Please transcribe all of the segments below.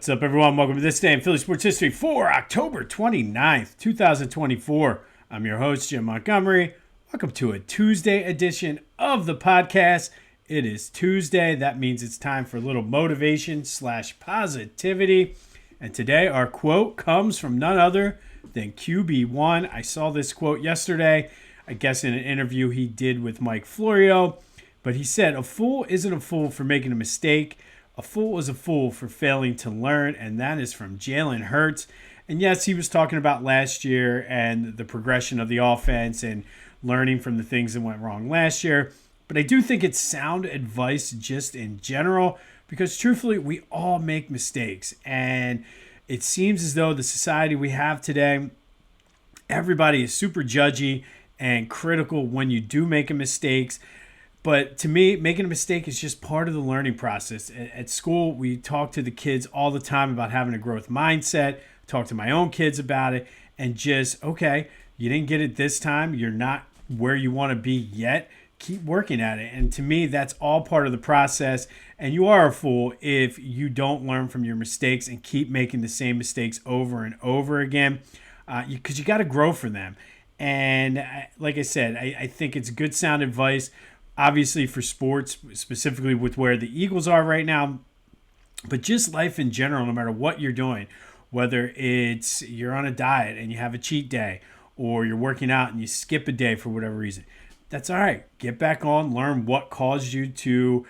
What's up, everyone? Welcome to This Day in Philly Sports History for October 29th, 2024. I'm your host, Jim Montgomery. Welcome to a Tuesday edition of the podcast. It is Tuesday. That means it's time for a little motivation / positivity. And today, our quote comes from none other than QB1. I saw this quote yesterday, I guess in an interview he did with Mike Florio. But he said, "A fool isn't a fool for making a mistake. A fool is a fool for failing to learn," and that is from Jalen Hurts. And yes, he was talking about last year and the progression of the offense and learning from the things that went wrong last year. But I do think it's sound advice just in general because truthfully, we all make mistakes. And it seems as though the society we have today, everybody is super judgy and critical when you do make mistakes. But to me, making a mistake is just part of the learning process. At school, we talk to the kids all the time about having a growth mindset, talk to my own kids about it, and just, okay, you didn't get it this time. You're not where you want to be yet. Keep working at it. And to me, that's all part of the process. And you are a fool if you don't learn from your mistakes and keep making the same mistakes over and over again, because you got to grow from them. And like I said, I think it's good sound advice. Obviously for sports, specifically with where the Eagles are right now, but just life in general, no matter what you're doing, whether it's you're on a diet and you have a cheat day or you're working out and you skip a day for whatever reason, that's all right. Get back on, learn what caused you to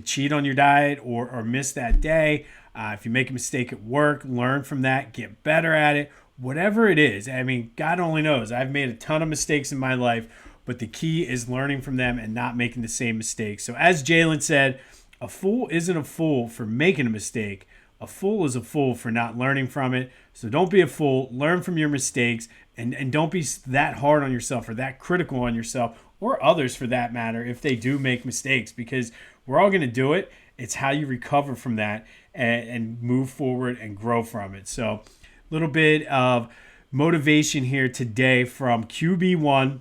cheat on your diet or miss that day. If you make a mistake at work, learn from that, get better at it, whatever it is. I mean, God only knows. I've made a ton of mistakes in my life, but the key is learning from them and not making the same mistakes. So as Jalen said, a fool isn't a fool for making a mistake. A fool is a fool for not learning from it. So don't be a fool. Learn from your mistakes and don't be that hard on yourself or that critical on yourself or others for that matter if they do make mistakes, because we're all going to do it. It's how you recover from that and move forward and grow from it. So a little bit of motivation here today from QB1,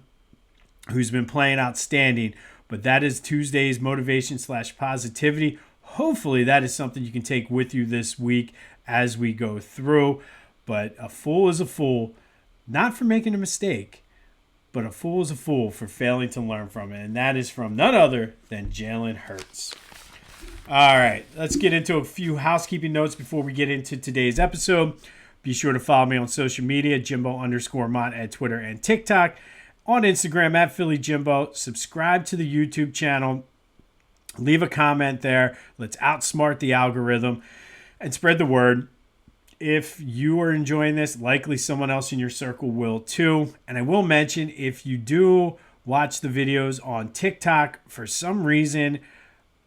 who's been playing outstanding. But that is Tuesday's motivation / positivity. Hopefully that is something you can take with you this week as we go through. But a fool is a fool, not for making a mistake, but a fool is a fool for failing to learn from it. And that is from none other than Jalen Hurts. All right, let's get into a few housekeeping notes before we get into today's episode. Be sure to follow me on social media, Jimbo_Mont at Twitter and TikTok. On Instagram at Philly Jimbo. Subscribe to the YouTube channel. Leave a comment there. Let's outsmart the algorithm and spread the word. If you are enjoying this, likely someone else in your circle will too. And I will mention, if you do watch the videos on TikTok, for some reason,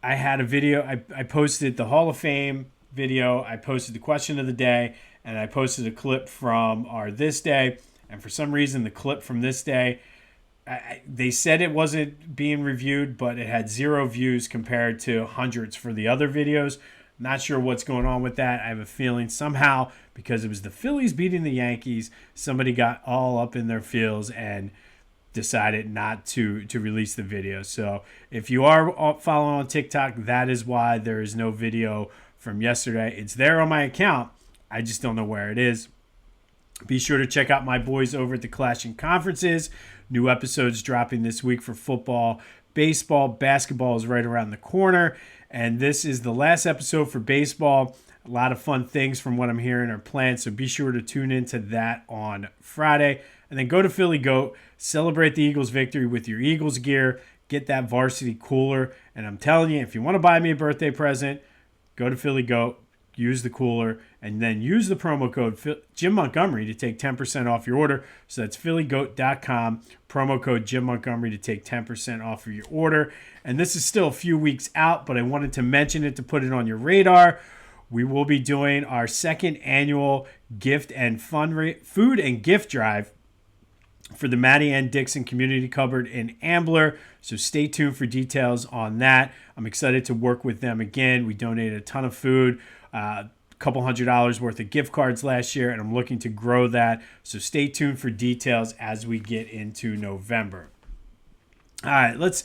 I had a video. I posted the Hall of Fame video. I posted the question of the day. And I posted a clip from our This Day. And for some reason, the clip from this day, they said it wasn't being reviewed, but it had 0 views compared to hundreds for the other videos. Not sure what's going on with that. I have a feeling somehow, because it was the Phillies beating the Yankees, somebody got all up in their feels and decided not to release the video. So if you are following on TikTok, that is why there is no video from yesterday. It's there on my account. I just don't know where it is. Be sure to check out my boys over at the Clashing Conferences. New episodes dropping this week for football, baseball, basketball is right around the corner. And this is the last episode for baseball. A lot of fun things from what I'm hearing are planned. So be sure to tune into that on Friday. And then go to Philly Goat. Celebrate the Eagles victory with your Eagles gear. Get that varsity cooler. And I'm telling you, if you want to buy me a birthday present, go to Philly Goat. Use the cooler, and then use the promo code Jim Montgomery to take 10% off your order. So that's phillygoat.com, promo code Jim Montgomery to take 10% off of your order. And this is still a few weeks out, but I wanted to mention it to put it on your radar. We will be doing our second annual food and gift drive for the Maddie Ann Dixon Community Cupboard in Ambler. So stay tuned for details on that. I'm excited to work with them again. We donated a ton of food. A couple $100 worth of gift cards last year, and I'm looking to grow that. So stay tuned for details as we get into November. All right, let's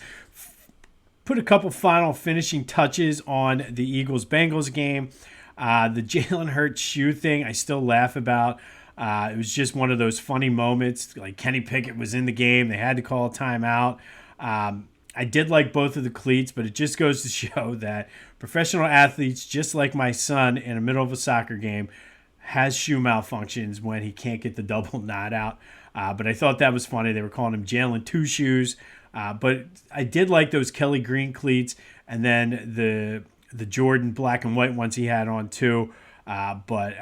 put a couple final finishing touches on the Eagles-Bengals game. The Jalen Hurts shoe thing, I still laugh about. It was just one of those funny moments. Like Kenny Pickett was in the game. They had to call a timeout. I did like both of the cleats, but it just goes to show that professional athletes, just like my son in the middle of a soccer game, has shoe malfunctions when he can't get the double knot out. But I thought that was funny. They were calling him Jalen Two Shoes. But I did like those Kelly Green cleats, and then the Jordan black and white ones he had on too. But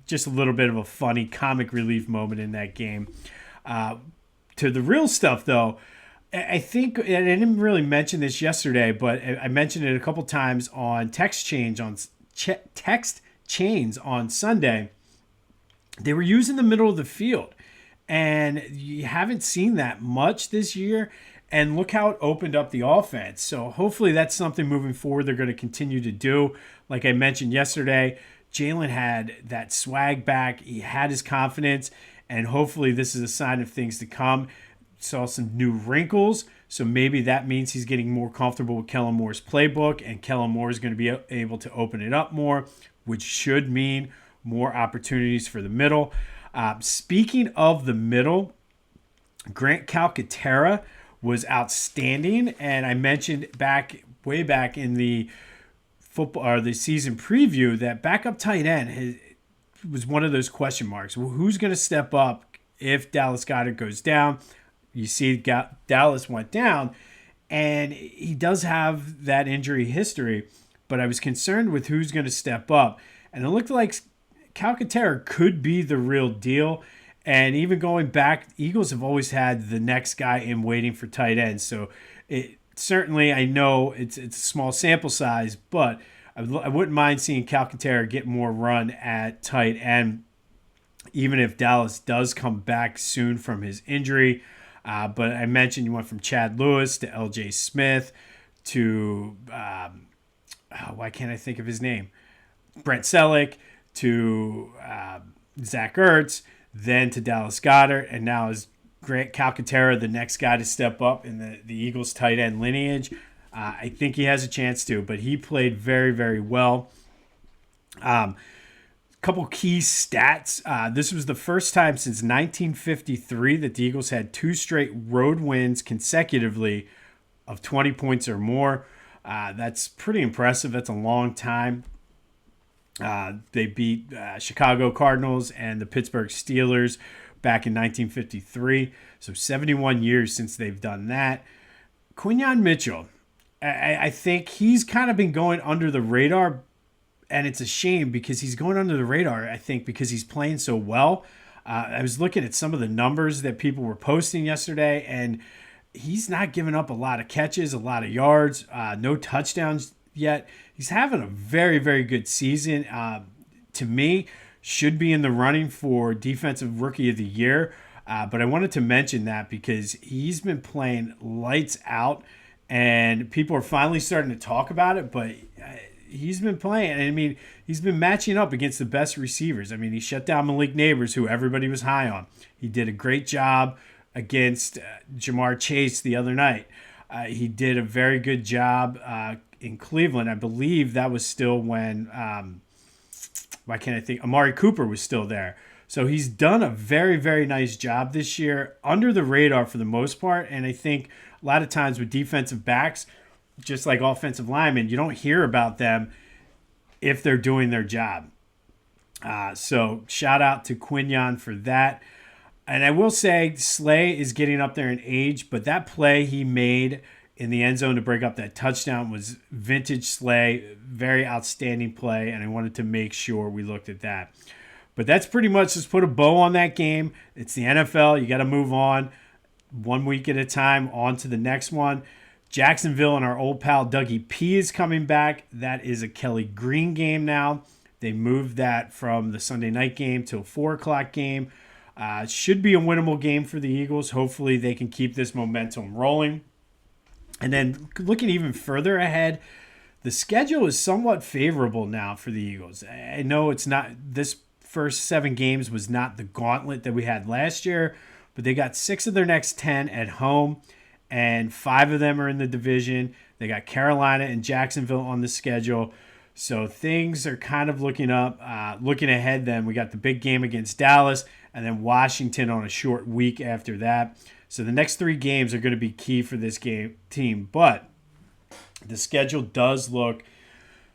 just a little bit of a funny comic relief moment in that game. To the real stuff, though, I think, and I didn't really mention this yesterday, but I mentioned it a couple times on text chains on Sunday. They were using the middle of the field, and you haven't seen that much this year. And look how it opened up the offense. So hopefully that's something moving forward they're going to continue to do. Like I mentioned yesterday, Jalen had that swag back. He had his confidence, and hopefully this is a sign of things to come. Saw some new wrinkles, so maybe that means he's getting more comfortable with Kellen Moore's playbook, and Kellen Moore is going to be able to open it up more, which should mean more opportunities for the middle. Speaking of the middle, Grant Calcaterra was outstanding, and I mentioned way back in the football or the season preview that backup tight end was one of those question marks. Well, who's going to step up if Dallas Goedert goes down? You see, Dallas went down, and he does have that injury history, but I was concerned with who's going to step up, and it looked like Calcaterra could be the real deal. And even going back, Eagles have always had the next guy in waiting for tight ends. So it certainly, I know it's a small sample size, but I wouldn't mind seeing Calcaterra get more run at tight end, even if Dallas does come back soon from his injury. But I mentioned you went from Chad Lewis to L.J. Smith to, why can't I think of his name? Brent Selleck to Zach Ertz, then to Dallas Goedert, and now is Grant Calcaterra the next guy to step up in the Eagles tight end lineage. I think he has a chance to, but he played very, very well. Couple key stats. This was the first time since 1953 that the Eagles had 2 straight road wins consecutively of 20 points or more. That's pretty impressive. That's a long time. They beat Chicago Cardinals and the Pittsburgh Steelers back in 1953. So 71 years since they've done that. Quinyon Mitchell, I think he's kind of been going under the radar, and it's a shame because he's going under the radar, I think, because he's playing so well. I was looking at some of the numbers that people were posting yesterday, and he's not giving up a lot of catches, a lot of yards, no touchdowns yet. He's having a very, very good season. To me, should be in the running for Defensive Rookie of the Year. But I wanted to mention that because he's been playing lights out, and people are finally starting to talk about it. But he's been playing, and I mean, he's been matching up against the best receivers. I mean, he shut down Malik Neighbors, who everybody was high on. He did a great job against Jamar Chase the other night. He did a very good job in Cleveland. I believe that was still when, why can't I think? Amari Cooper was still there. So he's done a very, very nice job this year, under the radar for the most part. And I think a lot of times with defensive backs, just like offensive linemen, you don't hear about them if they're doing their job. So shout out to Quinyon for that. And I will say Slay is getting up there in age, but that play he made in the end zone to break up that touchdown was vintage Slay, very outstanding play, and I wanted to make sure we looked at that. But that's pretty much just put a bow on that game. It's the NFL. You got to move on 1 week at a time, on to the next one. Jacksonville and our old pal Dougie P is coming back. That is a Kelly Green game now. They moved that from the Sunday night game to a 4 o'clock game. Should be a winnable game for the Eagles. Hopefully they can keep this momentum rolling. And then looking even further ahead, the schedule is somewhat favorable now for the Eagles. I know it's not, this first 7 games was not the gauntlet that we had last year, but they got 6 of their next 10 at home, and 5 of them are in the division. They got Carolina and Jacksonville on the schedule. So things are kind of looking up. Looking ahead then, we got the big game against Dallas and then Washington on a short week after that. So the next 3 games are going to be key for this team. But the schedule does look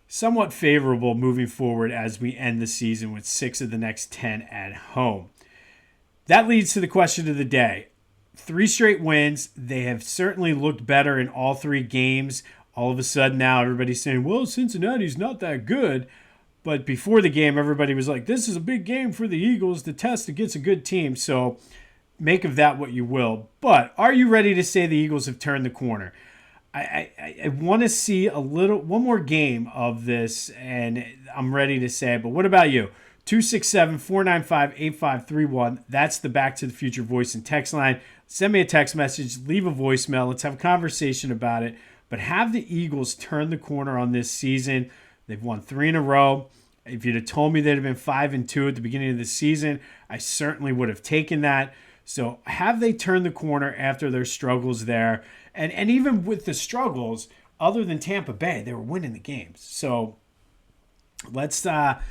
somewhat favorable moving forward as we end the season with 6 of the next 10 at home. That leads to the question of the day. 3 straight wins. They have certainly looked better in all 3 games. All of a sudden now everybody's saying, well, Cincinnati's not that good. But before the game, everybody was like, this is a big game for the Eagles to test against a good team. So make of that what you will. But are you ready to say the Eagles have turned the corner? I want to see one more game of this, and I'm ready to say it. But what about you? 267-495-8531. That's the Back to the Future voice and text line. Send me a text message. Leave a voicemail. Let's have a conversation about it. But have the Eagles turn the corner on this season? They've won 3 in a row. If you'd have told me they'd have been 5-2 at the beginning of the season, I certainly would have taken that. So have they turned the corner after their struggles there? And even with the struggles, other than Tampa Bay, they were winning the games. So let's not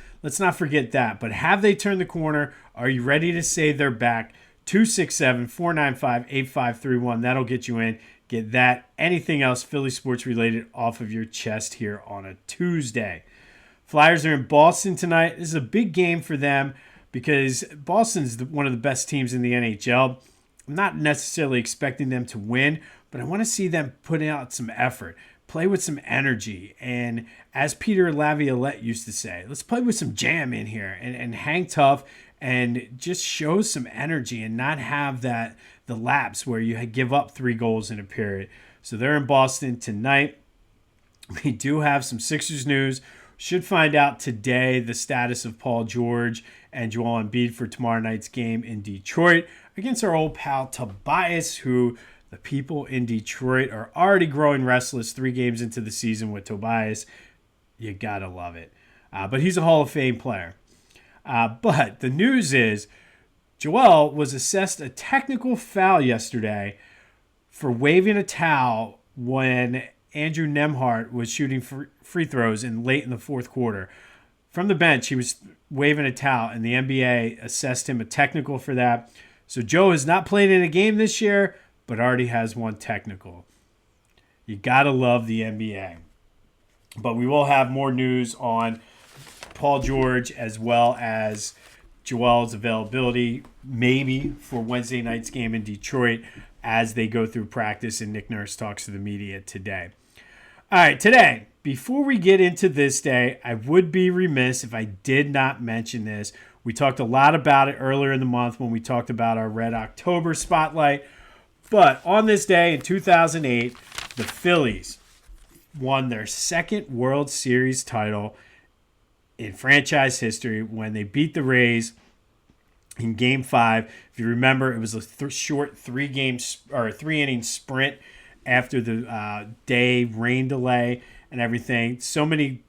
forget that. But have they turned the corner? Are you ready to say they're back? 267-495-8531. That'll get you in. Get that. Anything else Philly sports related off of your chest here on a Tuesday. Flyers are in Boston tonight. This is a big game for them because Boston's one of the best teams in the NHL. I'm not necessarily expecting them to win, but I want to see them put out some effort, play with some energy. And as Peter Laviolette used to say, let's play with some jam in here and hang tough and just show some energy and not have the lapse where you give up 3 goals in a period. So they're in Boston tonight. We do have some Sixers news. Should find out today the status of Paul George and Joel Embiid for tomorrow night's game in Detroit against our old pal Tobias, who the people in Detroit are already growing restless 3 games into the season with Tobias. You gotta love it. But he's a Hall of Fame player. But the news is Joel was assessed a technical foul yesterday for waving a towel when Andrew Nemhart was shooting free throws late in the fourth quarter. From the bench, he was waving a towel, and the NBA assessed him a technical for that. So Joe has not played in a game this year, but already has 1 technical. You got to love the NBA. But we will have more news on Paul George as well as Joel's availability, maybe for Wednesday night's game in Detroit as they go through practice and Nick Nurse talks to the media today. All right, today, before we get into this day, I would be remiss if I did not mention this. We talked a lot about it earlier in the month when we talked about our Red October spotlight. But on this day in 2008, the Phillies won their 2nd World Series title in franchise history when they beat the Rays in Game 5. If you remember, it was a short 3-inning sprint after the day rain delay and everything. So many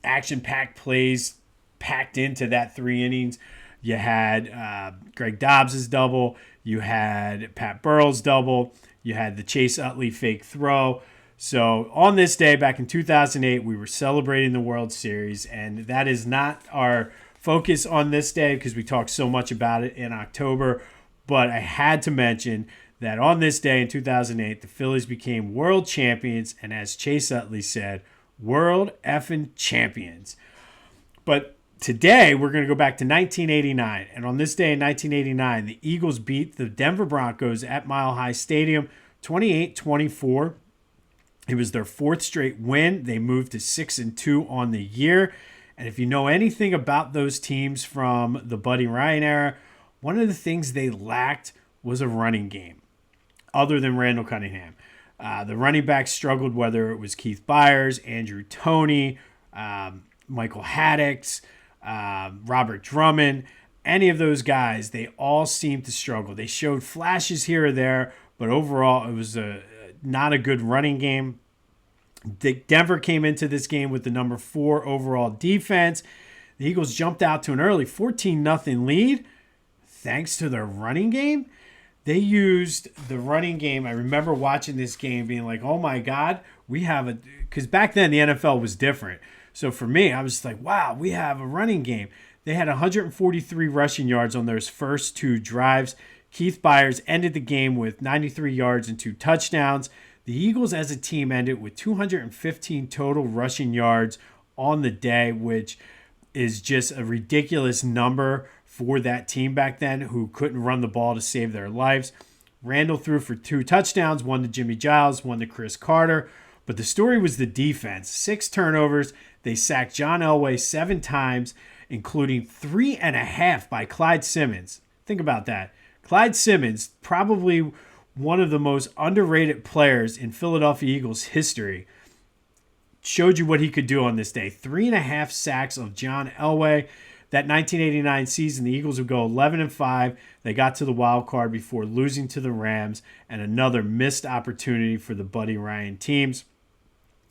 action-packed plays packed into that 3 innings. You had Greg Dobbs' double. You had Pat Burrell's double. You had the Chase Utley fake throw. So on this day, back in 2008, we were celebrating the World Series, and that is not our focus on this day because we talked so much about it in October. But I had to mention that on this day in 2008, the Phillies became world champions, and as Chase Utley said, world effing champions. But today, we're going to go back to 1989, and on this day in 1989, the Eagles beat the Denver Broncos at Mile High Stadium 28-24. It was their 4th straight win. They moved to 6-2 on the year. And if you know anything about those teams from the Buddy Ryan era, one of the things they lacked was a running game other than Randall Cunningham. The running backs struggled, whether it was Keith Byers, Andrew Toney, Michael Haddix, Robert Drummond, any of those guys, they all seemed to struggle. They showed flashes here or there, but overall it was not a good running game. Denver came into this game with the number 4 overall defense. The Eagles jumped out to an early 14-0 lead thanks to their running game. They used the running game. I remember watching this game being like, oh my God, we have because back then the NFL was different. So for me, I was like, wow, we have a running game. They had 143 rushing yards on those first two drives. Keith Byers ended the game with 93 yards and 2 touchdowns. The Eagles as a team ended with 215 total rushing yards on the day, which is just a ridiculous number for that team back then who couldn't run the ball to save their lives. Randall threw for 2 touchdowns, one to Jimmy Giles, one to Chris Carter. But the story was the defense. 6 turnovers. They sacked John Elway 7 times, including 3.5 by Clyde Simmons. Think about that. Clyde Simmons, probably one of the most underrated players in Philadelphia Eagles history, showed you what he could do on this day. 3.5 sacks of John Elway. That 1989 season, the Eagles would go 11-5. They got to the wild card before losing to the Rams, and another missed opportunity for the Buddy Ryan teams.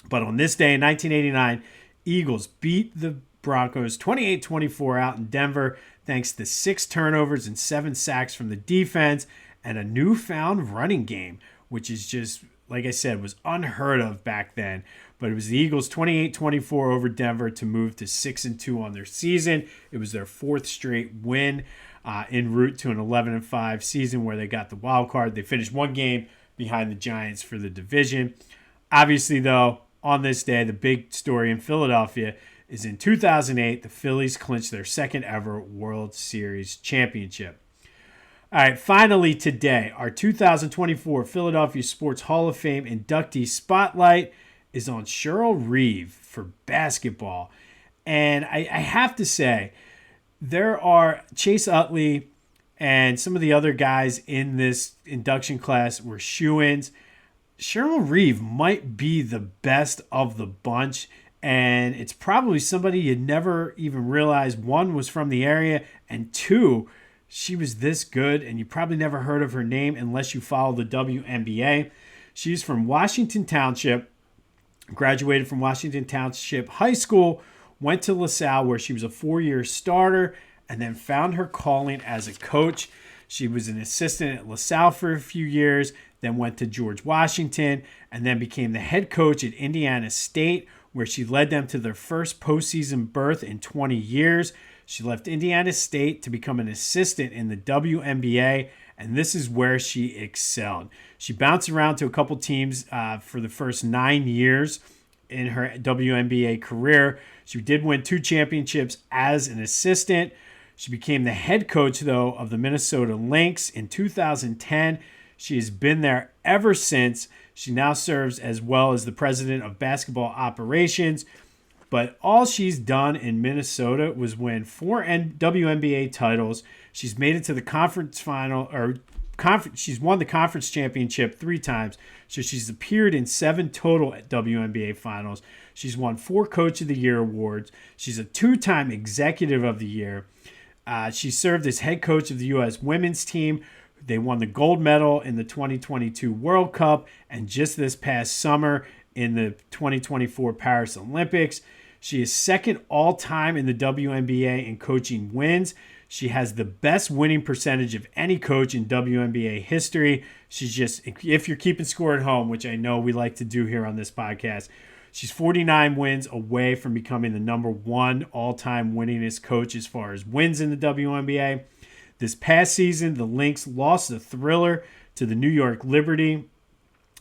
But on this day in 1989, Eagles beat the Broncos 28-24 out in Denver, thanks to 6 turnovers and 7 sacks from the defense and a newfound running game, which is just, like I said, was unheard of back then. But it was the Eagles 28-24 over Denver to move to 6-2 on their season. It was their 4th straight win en route to an 11-5 season where they got the wild card. They finished 1 game behind the Giants for the division. Obviously, though, on this day, the big story in Philadelphia is in 2008, the Phillies clinched their 2nd ever World Series championship. All right, finally today, our 2024 Philadelphia Sports Hall of Fame inductee spotlight is on Cheryl Reeve for basketball. And I have to say, there are Chase Utley and some of the other guys in this induction class were shoo-ins. Cheryl Reeve might be the best of the bunch, and it's probably somebody you'd never even realize, 1, was from the area, and 2, she was this good, and you probably never heard of her name unless you follow the WNBA. She's from Washington Township, graduated from Washington Township High School, went to LaSalle where she was a 4-year starter, and then found her calling as a coach. She was an assistant at LaSalle for a few years, then went to George Washington, and then became the head coach at Indiana State, where she led them to their first postseason berth in 20 years. She left Indiana State to become an assistant in the WNBA, and this is where she excelled. She bounced around to a couple teams for the first 9 years in her WNBA career. She did win 2 championships as an assistant. She became the head coach, though, of the Minnesota Lynx in 2010. She has been there ever since. She now serves as well as the president of basketball operations. But all she's done in Minnesota was win 4 WNBA titles. She's made it to the conference final, she's won the conference championship 3 times. So she's appeared in 7 total WNBA finals. She's won 4 Coach of the Year awards. She's a 2-time Executive of the Year. She served as head coach of the U.S. women's team. They won the gold medal in the 2022 World Cup and just this past summer in the 2024 Paris Olympics. She is 2nd all-time in the WNBA in coaching wins. She has the best winning percentage of any coach in WNBA history. She's just, if you're keeping score at home, which I know we like to do here on this podcast, she's 49 wins away from becoming the number 1 all-time winningest coach as far as wins in the WNBA. This past season, the Lynx lost the thriller to the New York Liberty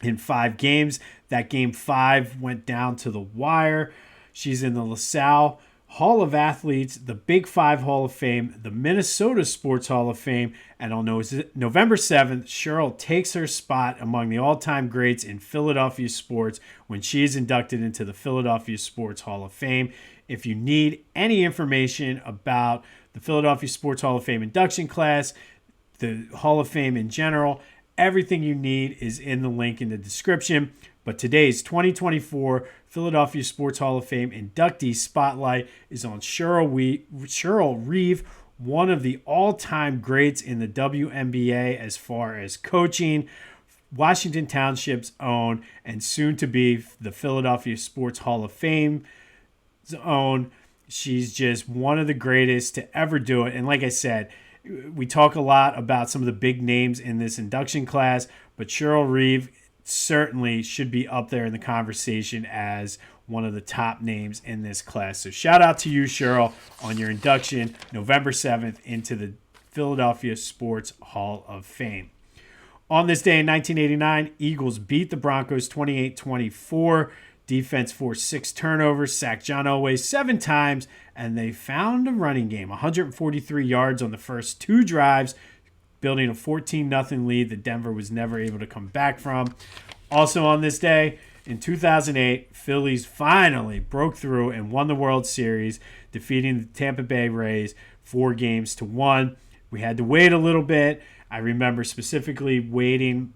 in 5 games. That game 5 went down to the wire. She's in the LaSalle Hall of Athletes, the Big 5 Hall of Fame, the Minnesota Sports Hall of Fame, and on November 7th, Cheryl takes her spot among the all-time greats in Philadelphia sports when she is inducted into the Philadelphia Sports Hall of Fame. If you need any information about the Philadelphia Sports Hall of Fame induction class, the Hall of Fame in general, everything you need is in the link in the description. But today's 2024 Philadelphia Sports Hall of Fame inductee spotlight is on Cheryl Reeve, one of the all-time greats in the WNBA as far as coaching, Washington Township's own, and soon to be the Philadelphia Sports Hall of Fame's own. She's just one of the greatest to ever do it. And like I said, we talk a lot about some of the big names in this induction class, but Cheryl Reeve certainly should be up there in the conversation as one of the top names in this class. So shout out to you, Cheryl, on your induction November 7th into the Philadelphia Sports Hall of Fame. On this day in 1989, Eagles beat the Broncos 28-24. Defense forced 6 turnovers, sacked John Elway 7 times, and they found a running game, 143 yards on the first 2 drives, building a 14-0 lead that Denver was never able to come back from. Also on this day, in 2008, Phillies finally broke through and won the World Series, defeating the Tampa Bay Rays 4-1. We had to wait a little bit. I remember specifically waiting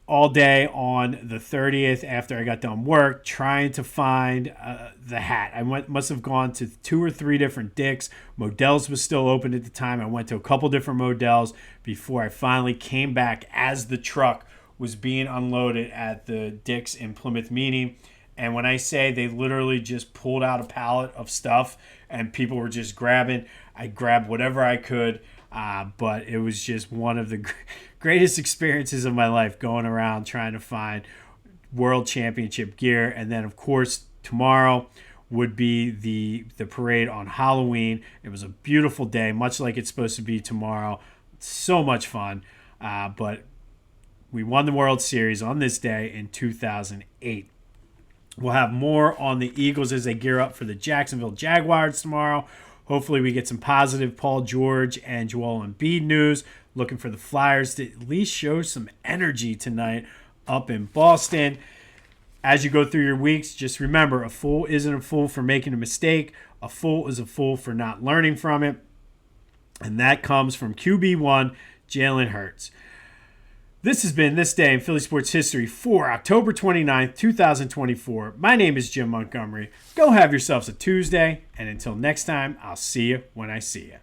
all day on the 30th after I got done work, trying to find the hat. I must have gone to 2 or 3 different Dick's. Modell's was still open at the time. I went to a couple different Modell's before I finally came back as the truck was being unloaded at the Dick's in Plymouth Meeting. And when I say they literally just pulled out a pallet of stuff and people were just grabbing, I grabbed whatever I could. But it was just one of the greatest experiences of my life, going around trying to find World Championship gear. And then, of course, tomorrow would be the parade on Halloween. It was a beautiful day, much like it's supposed to be tomorrow. So much fun. But we won the World Series on this day in 2008. We'll have more on the Eagles as they gear up for the Jacksonville Jaguars tomorrow. Hopefully we get some positive Paul George and Joel Embiid news. Looking for the Flyers to at least show some energy tonight up in Boston. As you go through your weeks, just remember, a fool isn't a fool for making a mistake. A fool is a fool for not learning from it. And that comes from QB1, Jalen Hurts. This has been This Day in Philly Sports History for October 29th, 2024. My name is Jim Montgomery. Go have yourselves a Tuesday, and until next time, I'll see you when I see you.